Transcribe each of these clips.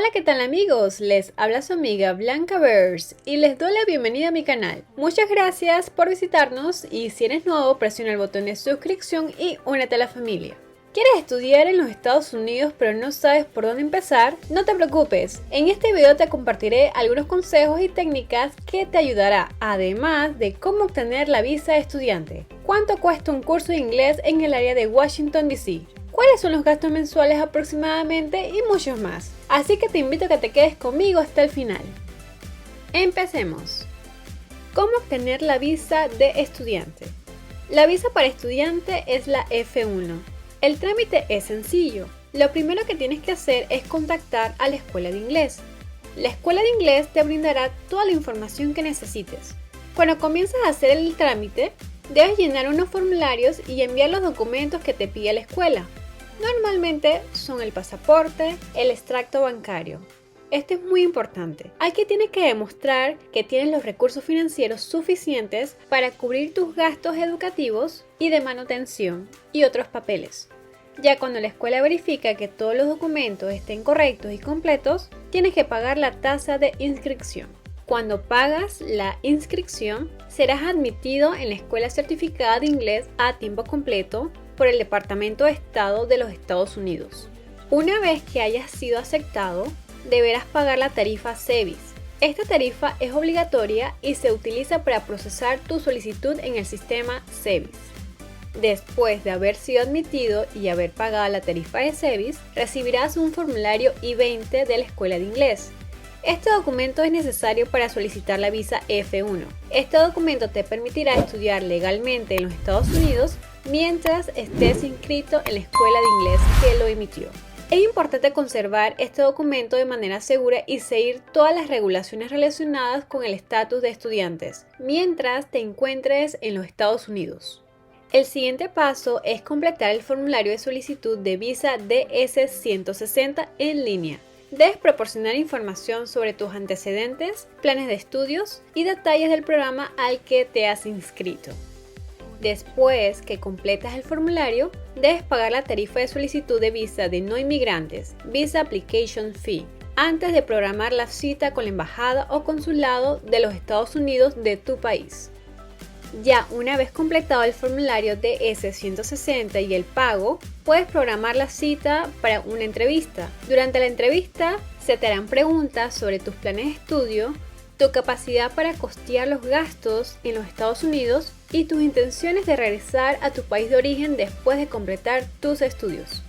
Hola, ¿qué tal amigos? Les habla su amiga Blanca Bears y les doy la bienvenida a mi canal. Muchas gracias por visitarnos y si eres nuevo presiona el botón de suscripción y únete a la familia. ¿Quieres estudiar en los Estados Unidos pero no sabes por dónde empezar? No te preocupes, en este video te compartiré algunos consejos y técnicas que te ayudará, además de cómo obtener la visa de estudiante, cuánto cuesta un curso de inglés en el área de Washington DC, cuáles son los gastos mensuales aproximadamente y muchos más. Así que te invito a que te quedes conmigo hasta el final. Empecemos. ¿Cómo obtener la visa de estudiante? La visa para estudiante es la F1. El trámite es sencillo. Lo primero que tienes que hacer es contactar a la escuela de inglés. La escuela de inglés te brindará toda la información que necesites. Cuando comienzas a hacer el trámite, debes llenar unos formularios y enviar los documentos que te pide la escuela. Normalmente son el pasaporte, el extracto bancario. Esto es muy importante. Aquí tienes que demostrar que tienes los recursos financieros suficientes para cubrir tus gastos educativos y de manutención y otros papeles. Ya cuando la escuela verifica que todos los documentos estén correctos y completos, tienes que pagar la tasa de inscripción. Cuando pagas la inscripción, serás admitido en la Escuela Certificada de Inglés a tiempo completo por el Departamento de Estado de los Estados Unidos. Una vez que hayas sido aceptado, deberás pagar la tarifa SEVIS. Esta tarifa es obligatoria y se utiliza para procesar tu solicitud en el sistema SEVIS. Después de haber sido admitido y haber pagado la tarifa de SEVIS, recibirás un formulario I-20 de la Escuela de Inglés. Este documento es necesario para solicitar la visa F1. Este documento te permitirá estudiar legalmente en los Estados Unidos mientras estés inscrito en la escuela de inglés que lo emitió. Es importante conservar este documento de manera segura y seguir todas las regulaciones relacionadas con el estatus de estudiantes mientras te encuentres en los Estados Unidos. El siguiente paso es completar el formulario de solicitud de visa DS-160 en línea. Debes proporcionar información sobre tus antecedentes, planes de estudios y detalles del programa al que te has inscrito. Después que completas el formulario, debes pagar la tarifa de solicitud de visa de no inmigrantes, Visa Application Fee, antes de programar la cita con la embajada o consulado de los Estados Unidos de tu país. Ya una vez completado el formulario DS-160 y el pago, puedes programar la cita para una entrevista. Durante la entrevista se te harán preguntas sobre tus planes de estudio, tu capacidad para costear los gastos en los Estados Unidos y tus intenciones de regresar a tu país de origen después de completar tus estudios.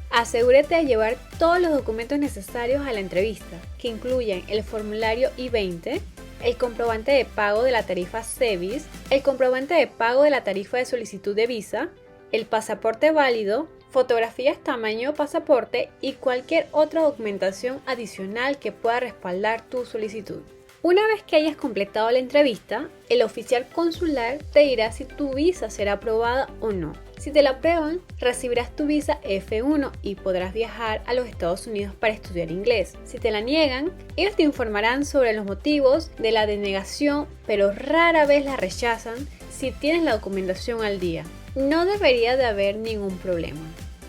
Asegúrate de llevar todos los documentos necesarios a la entrevista, que incluyen el formulario I-20, el comprobante de pago de la tarifa SEVIS, el comprobante de pago de la tarifa de solicitud de visa, el pasaporte válido, fotografías tamaño pasaporte y cualquier otra documentación adicional que pueda respaldar tu solicitud. Una vez que hayas completado la entrevista, el oficial consular te dirá si tu visa será aprobada o no. Si te la aprueban, recibirás tu visa F1 y podrás viajar a los Estados Unidos para estudiar inglés. Si te la niegan, ellos te informarán sobre los motivos de la denegación, pero rara vez la rechazan si tienes la documentación al día. No debería de haber ningún problema.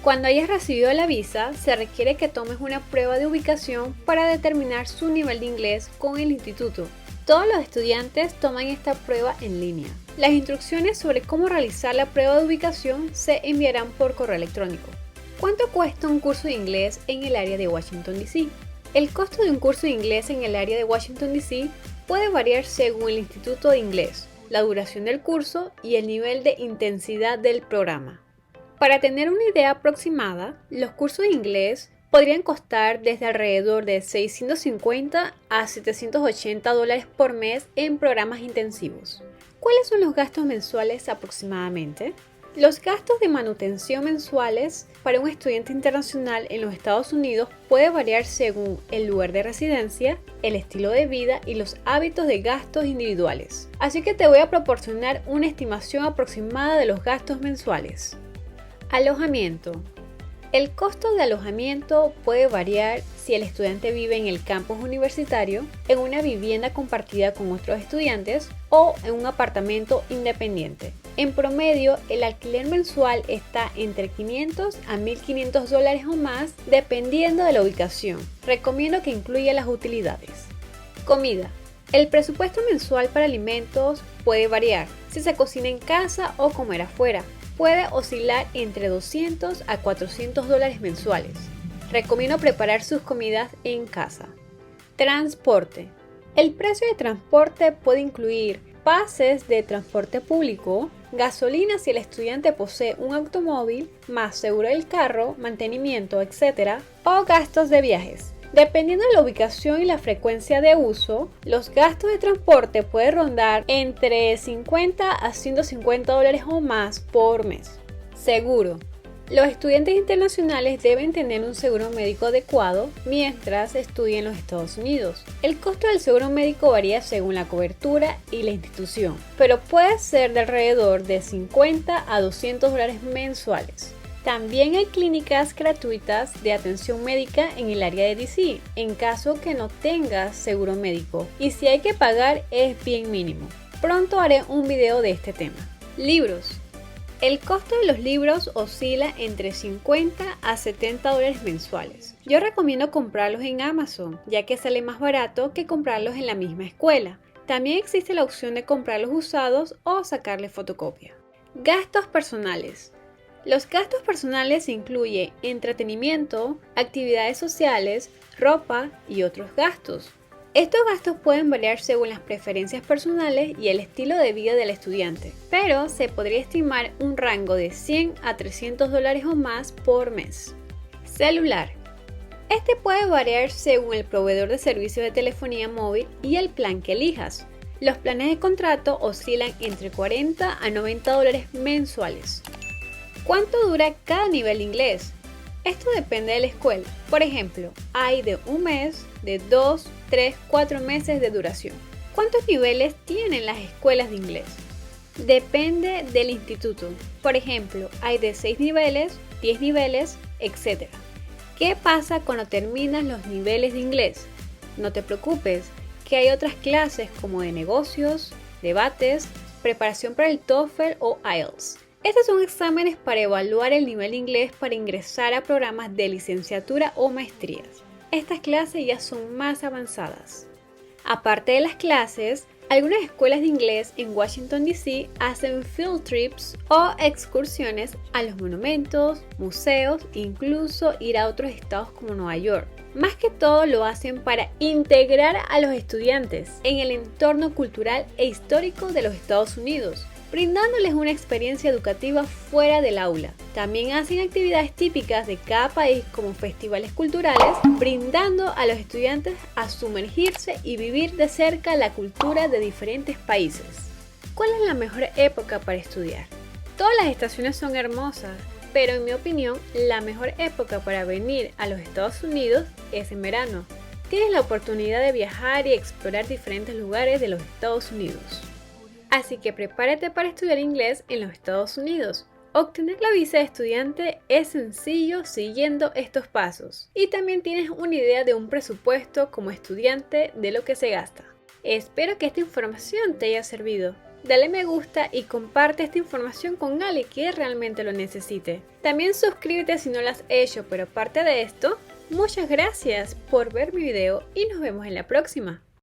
Cuando hayas recibido la visa, se requiere que tomes una prueba de ubicación para determinar su nivel de inglés con el instituto. Todos los estudiantes toman esta prueba en línea. Las instrucciones sobre cómo realizar la prueba de ubicación se enviarán por correo electrónico. ¿Cuánto cuesta un curso de inglés en el área de Washington DC? El costo de un curso de inglés en el área de Washington DC puede variar según el instituto de inglés, la duración del curso y el nivel de intensidad del programa. Para tener una idea aproximada, los cursos de inglés podrían costar desde alrededor de $650 a $780 por mes en programas intensivos. ¿Cuáles son los gastos mensuales aproximadamente? Los gastos de manutención mensuales para un estudiante internacional en los Estados Unidos puede variar según el lugar de residencia, el estilo de vida y los hábitos de gastos individuales. Así que te voy a proporcionar una estimación aproximada de los gastos mensuales. Alojamiento. El costo de alojamiento puede variar si el estudiante vive en el campus universitario, en una vivienda compartida con otros estudiantes o en un apartamento independiente. En promedio, el alquiler mensual está entre $500 a $1.500 o más, dependiendo de la ubicación. Recomiendo que incluya las utilidades. Comida. El presupuesto mensual para alimentos puede variar si se cocina en casa o comer afuera. Puede oscilar entre $200 a $400 mensuales. Recomiendo preparar sus comidas en casa. Transporte. El precio de transporte puede incluir pases de transporte público, gasolina si el estudiante posee un automóvil, más seguro del carro, mantenimiento, etc., o gastos de viajes. Dependiendo de la ubicación y la frecuencia de uso, los gastos de transporte pueden rondar entre $50 a $150 o más por mes. Seguro. Los estudiantes internacionales deben tener un seguro médico adecuado mientras estudien en los Estados Unidos. El costo del seguro médico varía según la cobertura y la institución, pero puede ser de alrededor de $50 a $200 mensuales. También hay clínicas gratuitas de atención médica en el área de DC, en caso que no tengas seguro médico, y si hay que pagar es bien mínimo. Pronto haré un video de este tema. Libros. El costo de los libros oscila entre $50 a $70 mensuales. Yo recomiendo comprarlos en Amazon, ya que sale más barato que comprarlos en la misma escuela. También existe la opción de comprarlos usados o sacarle fotocopia. Gastos personales. Los gastos personales incluyen entretenimiento, actividades sociales, ropa y otros gastos. Estos gastos pueden variar según las preferencias personales y el estilo de vida del estudiante, pero se podría estimar un rango de $100 a $300 o más por mes. Celular. Este puede variar según el proveedor de servicio de telefonía móvil y el plan que elijas. Los planes de contrato oscilan entre $40 a $90 mensuales. ¿Cuánto dura cada nivel de inglés? Esto depende de la escuela. Por ejemplo, hay de un mes, de 2, 3, 4 meses de duración. ¿Cuántos niveles tienen las escuelas de inglés? Depende del instituto. Por ejemplo, hay de 6 niveles, 10 niveles, etc. ¿Qué pasa cuando terminas los niveles de inglés? No te preocupes, que hay otras clases como de negocios, debates, preparación para el TOEFL o IELTS. Estos son exámenes para evaluar el nivel de inglés para ingresar a programas de licenciatura o maestrías. Estas clases ya son más avanzadas. Aparte de las clases, algunas escuelas de inglés en Washington, D.C. hacen field trips o excursiones a los monumentos, museos e incluso ir a otros estados como Nueva York. Más que todo lo hacen para integrar a los estudiantes en el entorno cultural e histórico de los Estados Unidos, brindándoles una experiencia educativa fuera del aula. También hacen actividades típicas de cada país como festivales culturales, brindando a los estudiantes a sumergirse y vivir de cerca la cultura de diferentes países. ¿Cuál es la mejor época para estudiar? Todas las estaciones son hermosas, pero en mi opinión, la mejor época para venir a los Estados Unidos es en verano. Tienes la oportunidad de viajar y explorar diferentes lugares de los Estados Unidos. Así que prepárate para estudiar inglés en los Estados Unidos. Obtener la visa de estudiante es sencillo siguiendo estos pasos. Y también tienes una idea de un presupuesto como estudiante de lo que se gasta. Espero que esta información te haya servido. Dale me gusta y comparte esta información con alguien que realmente lo necesite. También suscríbete si no lo has hecho, pero aparte de esto, muchas gracias por ver mi video y nos vemos en la próxima.